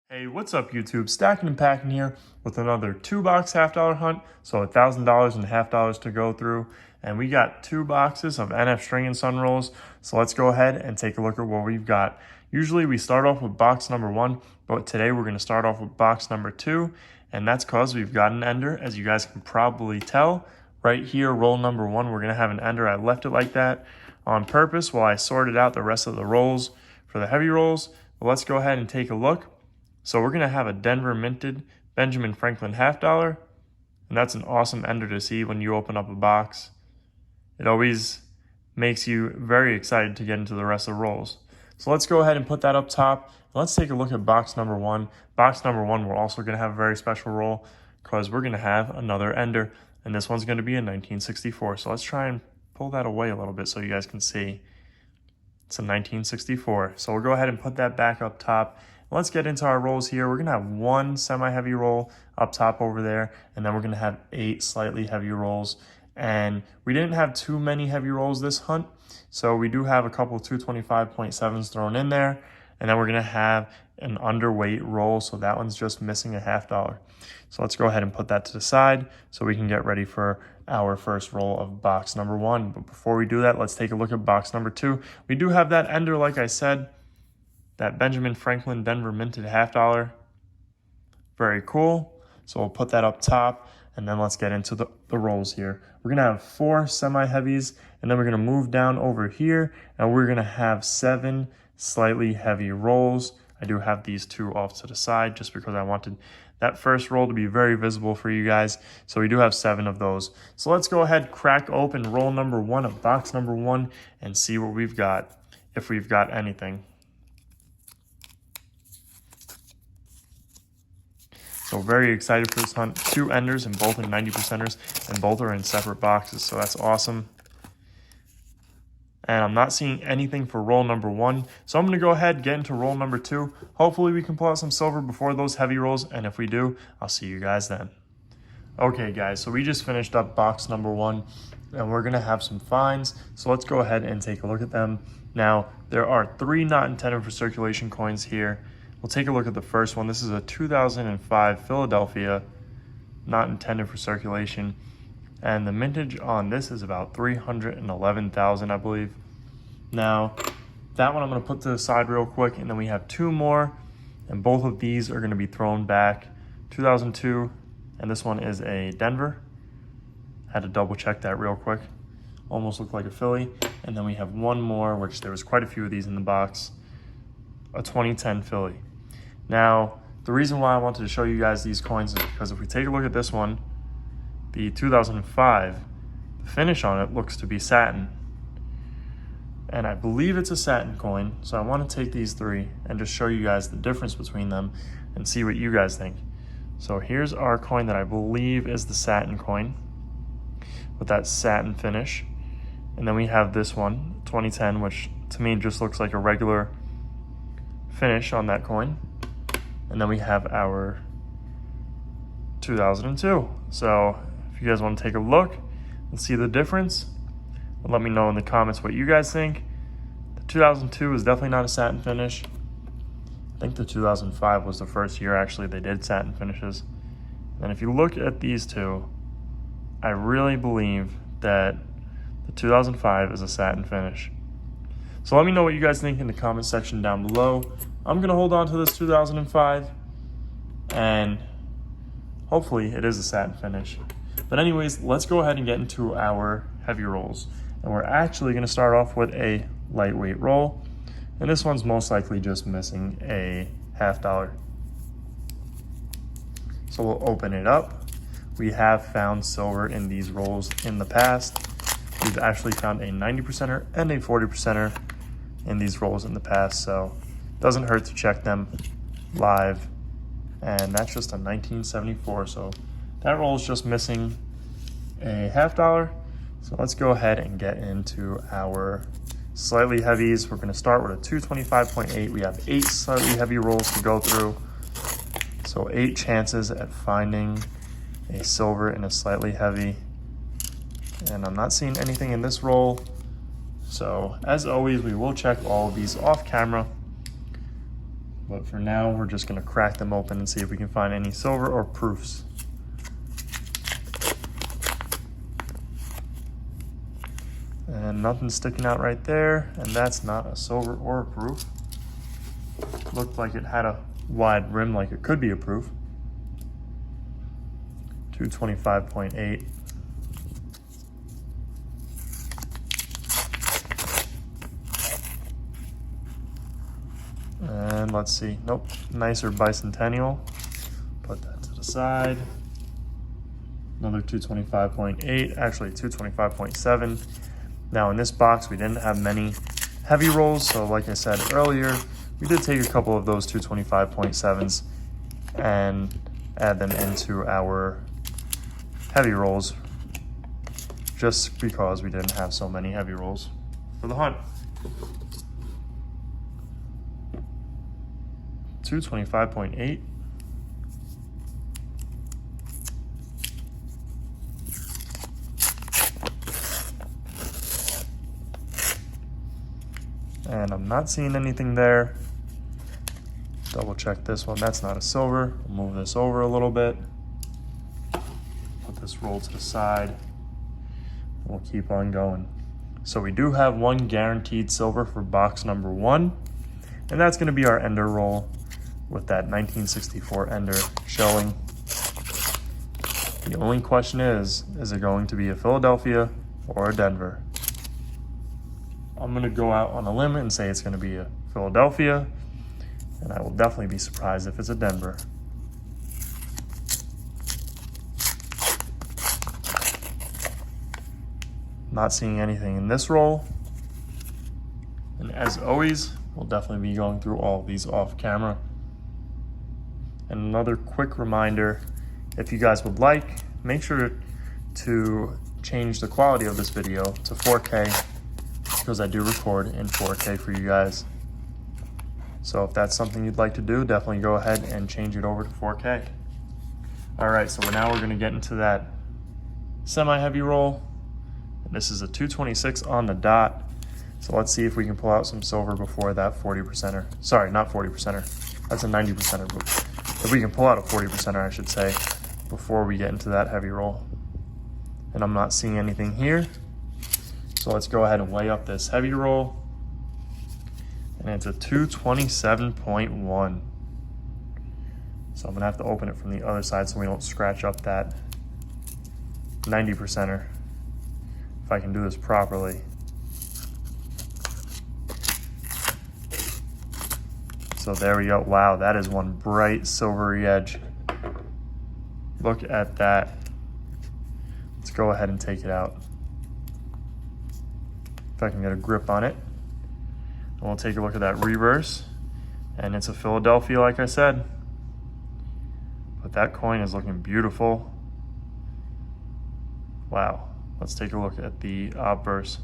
Hey, what's up YouTube? Stacking and packing here with another 2-box half-dollar hunt. So $1,000 and $half to go through. And we got 2 boxes of NF string and sun rolls. So let's go ahead and take a look at what we've got. Usually we start off with box number 1, but today we're going to start off with box number 2. And that's because we've got an ender, as you guys can probably tell. Right here, roll number 1, we're going to have an ender. I left it like that on purpose while I sorted out the rest of the rolls for the heavy rolls. But let's go ahead and take a look. So we're going to have a Denver minted Benjamin Franklin $half, and that's an awesome ender to see when you open up a box. It always makes you very excited to get into the rest of the rolls. So let's go ahead and put that up top. Let's take a look at box number 1. Box number 1, we're also going to have a very special roll because we're going to have another ender, and this one's going to be a 1964. So let's try and pull that away a little bit so you guys can see. It's a 1964. So we'll go ahead and put that back up top. Let's get into our rolls here. We're going to have 1 semi-heavy roll up top over there, and then we're going to have 8 slightly heavy rolls. And we didn't have too many heavy rolls this hunt, so we do have a couple 225.7s thrown in there, and then we're going to have an underweight roll, so that one's just missing a $half. So let's go ahead and put that to the side so we can get ready for our first roll of box number 1. But before we do that, let's take a look at box number 2. We do have that ender, like I said, that Benjamin Franklin Denver minted $half. Very cool. So we'll put that up top, and then let's get into the rolls here. We're going to have 4 semi-heavies, and then we're going to move down over here, and we're going to have 7 slightly heavy rolls. I do have these 2 off to the side just because I wanted that first roll to be very visible for you guys. So we do have 7 of those. So let's go ahead, crack open roll number 1 of box number 1 and see what we've got, if we've got anything. So very excited for this hunt. 2 enders, and both are 90%ers, and both are in separate boxes, so that's awesome. And I'm not seeing anything for roll number 1, so I'm going to go ahead and get into roll number 2. Hopefully we can pull out some silver before those heavy rolls, and if we do, I'll see you guys then. Okay guys, so we just finished up box number 1, and we're going to have some finds, so let's go ahead and take a look at them. Now, there are 3 not intended for circulation coins here. We'll take a look at the first one. This is a 2005 Philadelphia, not intended for circulation. And the mintage on this is about 311,000, I believe. Now, that one I'm going to put to the side real quick, and then we have 2 more, and both of these are going to be thrown back. 2002, and this one is a Denver. Had to double check that real quick. Almost looked like a Philly. And then we have 1 more, which there was quite a few of these in the box. A 2010 Philly. Now, the reason why I wanted to show you guys these coins is because if we take a look at this one, the 2005, the finish on it looks to be satin. And I believe it's a satin coin, so I want to take these 3 and just show you guys the difference between them and see what you guys think. So here's our coin that I believe is the satin coin with that satin finish. And then we have this one, 2010, which to me just looks like a regular finish on that coin. And then we have our 2002. So if you guys want to take a look and see the difference, let me know in the comments what you guys think. The 2002 is definitely not a satin finish. I think the 2005 was the first year actually they did satin finishes. And if you look at these 2, I really believe that the 2005 is a satin finish. So let me know what you guys think in the comment section down below. I'm going to hold on to this 2005, and hopefully it is a satin finish. But anyways, let's go ahead and get into our heavy rolls. And we're actually going to start off with a lightweight roll. And this one's most likely just missing a $half. So we'll open it up. We have found silver in these rolls in the past. We've actually found a 90%er and a 40%er in these rolls in the past, so it doesn't hurt to check them live. And that's just a 1974, so that roll is just missing a $half. So let's go ahead and get into our slightly heavies. We're going to start with a 225.8. We have 8 slightly heavy rolls to go through, so 8 chances at finding a silver in a slightly heavy. And I'm not seeing anything in this roll. So as always, we will check all of these off camera. But for now, we're just gonna crack them open and see if we can find any silver or proofs. And nothing sticking out right there, and that's not a silver or a proof. Looked like it had a wide rim, like it could be a proof. 225.8. And let's see, nope, nicer bicentennial. Put that to the side. Another 225.8, actually 225.7. Now in this box, we didn't have many heavy rolls, so like I said earlier, we did take a couple of those 225.7s and add them into our heavy rolls, just because we didn't have so many heavy rolls for the hunt. 225.8. And I'm not seeing anything there. Double check this one. That's not a silver. We'll move this over a little bit. Put this roll to the side. We'll keep on going. So we do have one guaranteed silver for box number 1. And that's going to be our ender roll with that 1964 ender showing. The only question is it going to be a Philadelphia or a Denver? I'm going to go out on a limb and say it's going to be a Philadelphia, and I will definitely be surprised if it's a Denver. Not seeing anything in this roll. And as always, we'll definitely be going through all of these off camera. And another quick reminder, if you guys would like, make sure to change the quality of this video to 4K, because I do record in 4K for you guys. So if that's something you'd like to do, definitely go ahead and change it over to 4K. All right, so now we're gonna get into that semi-heavy roll. And this is a 226 on the dot. So let's see if we can pull out some silver before that 40%er. Sorry, not 40%er. That's a 90%er. But if we can pull out a 40%er, I should say, before we get into that heavy roll. And I'm not seeing anything here. So let's go ahead and weigh up this heavy roll. And it's a 227.1. So I'm gonna have to open it from the other side so we don't scratch up that 90%er. If I can do this properly. So there we go. Wow, that is one bright silvery edge. Look at that. Let's go ahead and take it out. If I can get a grip on it. And we'll take a look at that reverse. And it's a Philadelphia, like I said. But that coin is looking beautiful. Wow. Let's take a look at the obverse.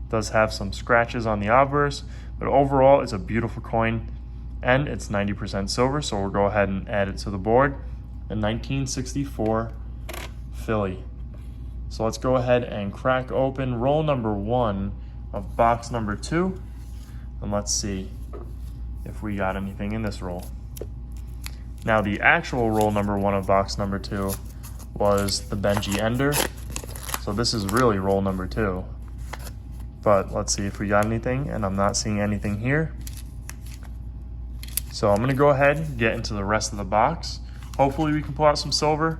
Does have some scratches on the obverse, but overall it's a beautiful coin, and it's 90% silver, so we'll go ahead and add it to the board. The 1964 Philly. So let's go ahead and crack open roll number 1 of box number 2, and let's see if we got anything in this roll. Now the actual roll number 1 of box number 2 was the Benji ender. So this is really roll number 2. But let's see if we got anything, and I'm not seeing anything here. So I'm gonna go ahead and get into the rest of the box. Hopefully we can pull out some silver,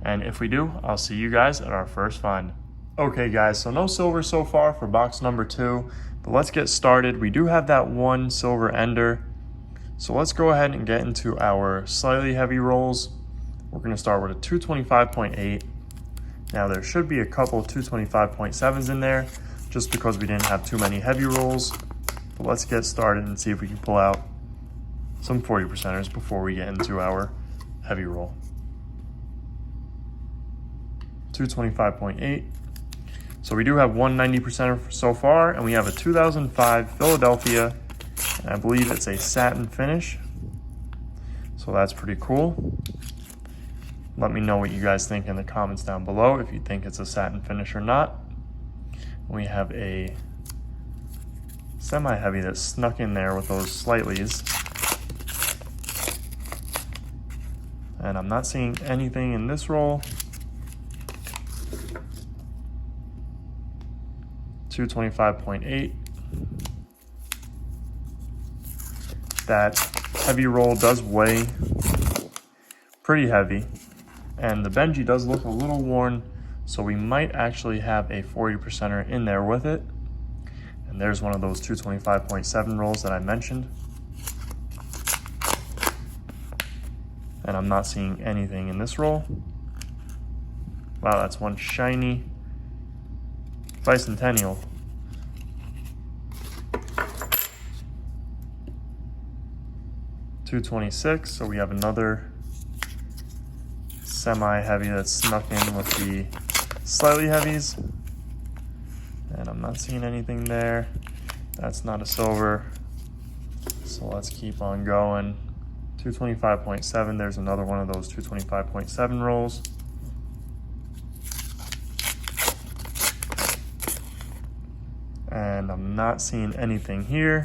and if we do, I'll see you guys at our first find. Okay guys, so no silver so far for box number 2, but let's get started. We do have that one silver ender. So let's go ahead and get into our slightly heavy rolls. We're gonna start with a 225.8. Now there should be a couple of 225.7s in there, just because we didn't have too many heavy rolls. But let's get started and see if we can pull out some 40%ers before we get into our heavy roll. 225.8. So we do have one 90%er so far, and we have a 2005 Philadelphia, and I believe it's a satin finish. So that's pretty cool. Let me know what you guys think in the comments down below, if you think it's a satin finish or not. We have a semi-heavy that snuck in there with those slightlys. And I'm not seeing anything in this roll. 225.8. That heavy roll does weigh pretty heavy, and the Benji does look a little worn, so we might actually have a 40%er in there with it. And there's one of those 225.7 rolls that I mentioned. And I'm not seeing anything in this roll. Wow, that's one shiny bicentennial. $226, so we have another semi-heavy that's snuck in with the slightly heavies. And I'm not seeing anything there. That's not a silver. So let's keep on going. 225.7, there's another one of those 225.7 rolls. And I'm not seeing anything here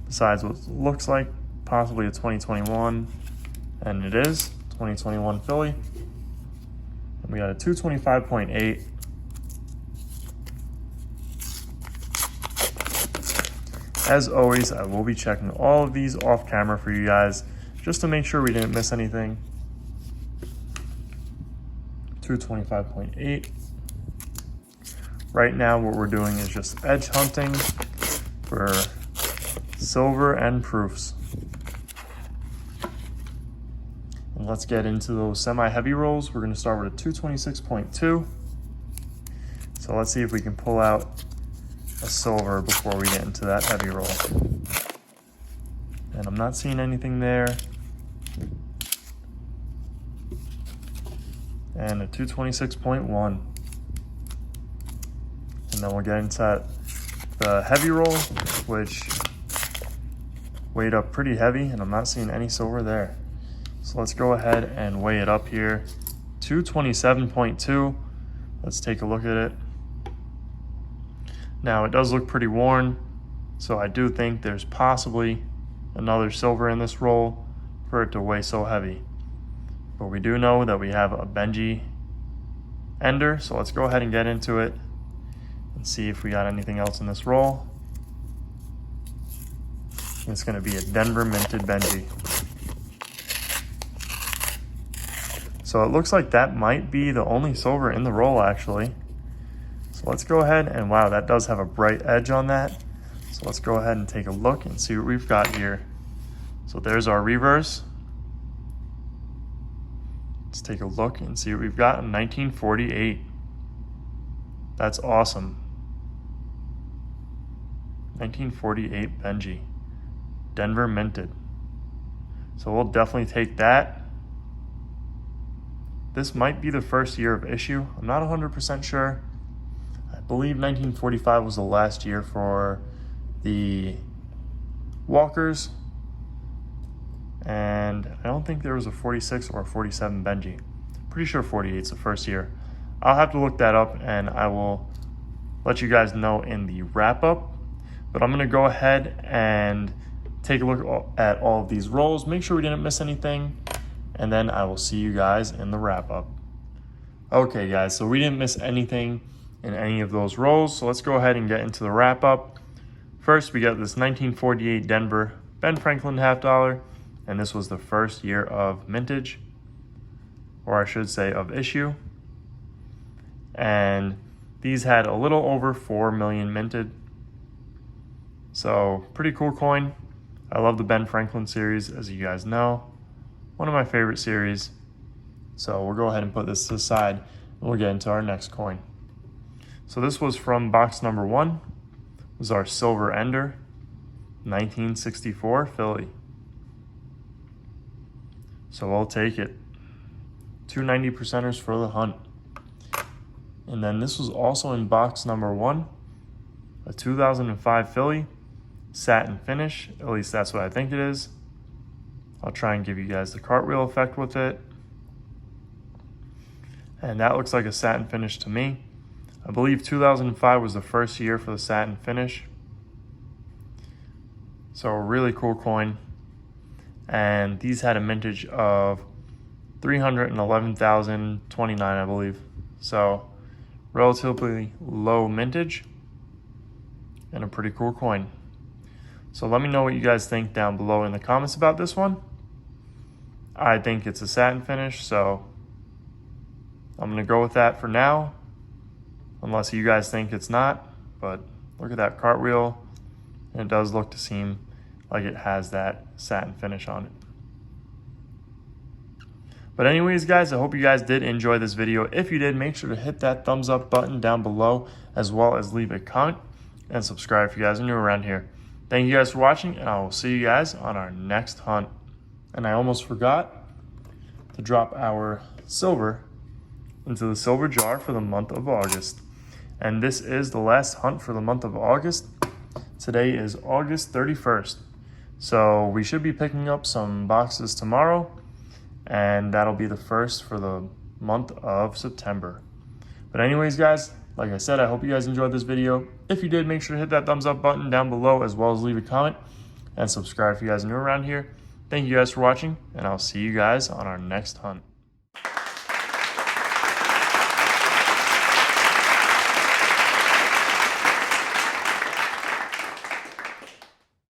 besides what looks like possibly a 2021, and it is 2021 Philly. And we got a 225.8. As always, I will be checking all of these off camera for you guys just to make sure we didn't miss anything. 225.8. Right now what we're doing is just edge hunting for silver and proofs. And let's get into those semi-heavy rolls. We're going to start with a 226.2. So let's see if we can pull out a silver before we get into that heavy roll. And I'm not seeing anything there. And a 226.1. And then we'll get into the heavy roll, which weighed up pretty heavy, and I'm not seeing any silver there. So let's go ahead and weigh it up here. 227.2. Let's take a look at it. Now, it does look pretty worn, so I do think there's possibly another silver in this roll for it to weigh so heavy. But we do know that we have a Benji ender, so let's go ahead and get into it and see if we got anything else in this roll. It's going to be a Denver minted Benji. So it looks like that might be the only silver in the roll, actually. So let's go ahead and wow, that does have a bright edge on that. So let's go ahead and take a look and see what we've got here. So there's our reverse. Let's take a look and see what we've got in 1948. That's awesome. 1948 Benji. Denver minted. So we'll definitely take that. This might be the first year of issue. I'm not 100% sure. I believe 1945 was the last year for the Walkers. And I don't think there was a 46 or a 47 Benji. Pretty sure 48 is the first year. I'll have to look that up and I will let you guys know in the wrap up. But I'm going to go ahead and take a look at all of these rolls, make sure we didn't miss anything, and then I will see you guys in the wrap up. Okay guys, so we didn't miss anything in any of those rolls, so let's go ahead and get into the wrap up. First, we got this 1948 Denver Ben Franklin $50, and this was the first year of mintage, or I should say of issue. And these had a little over 4 million minted. So pretty cool coin. I love the Ben Franklin series, as you guys know. One of my favorite series. So we'll go ahead and put this to the side and we'll get into our next coin. So this was from box number 1. It was our silver ender, 1964 Philly. So we'll take it. 2 90%ers for the hunt. And then this was also in box number 1, a 2005 Philly, satin finish, at least that's what I think it is. I'll try and give you guys the cartwheel effect with it. And that looks like a satin finish to me. I believe 2005 was the first year for the satin finish. So a really cool coin. And these had a mintage of 311,029, I believe. So relatively low mintage and a pretty cool coin. So let me know what you guys think down below in the comments about this one. I think it's a satin finish, so I'm gonna go with that for now, unless you guys think it's not. But look at that cartwheel, and it does look to seem like it has that satin finish on it. But anyways, guys, I hope you guys did enjoy this video. If you did, make sure to hit that thumbs up button down below, as well as leave a comment and subscribe if you guys are new around here. Thank you guys for watching, and I will see you guys on our next hunt. And I almost forgot to drop our silver into the silver jar for the month of August. And this is the last hunt for the month of August. Today is August 31st. So we should be picking up some boxes tomorrow, and that'll be the first for the month of September. But anyways, guys, like I said, I hope you guys enjoyed this video. If you did, make sure to hit that thumbs up button down below, as well as leave a comment and subscribe if you guys are new around here. Thank you guys for watching, and I'll see you guys on our next hunt.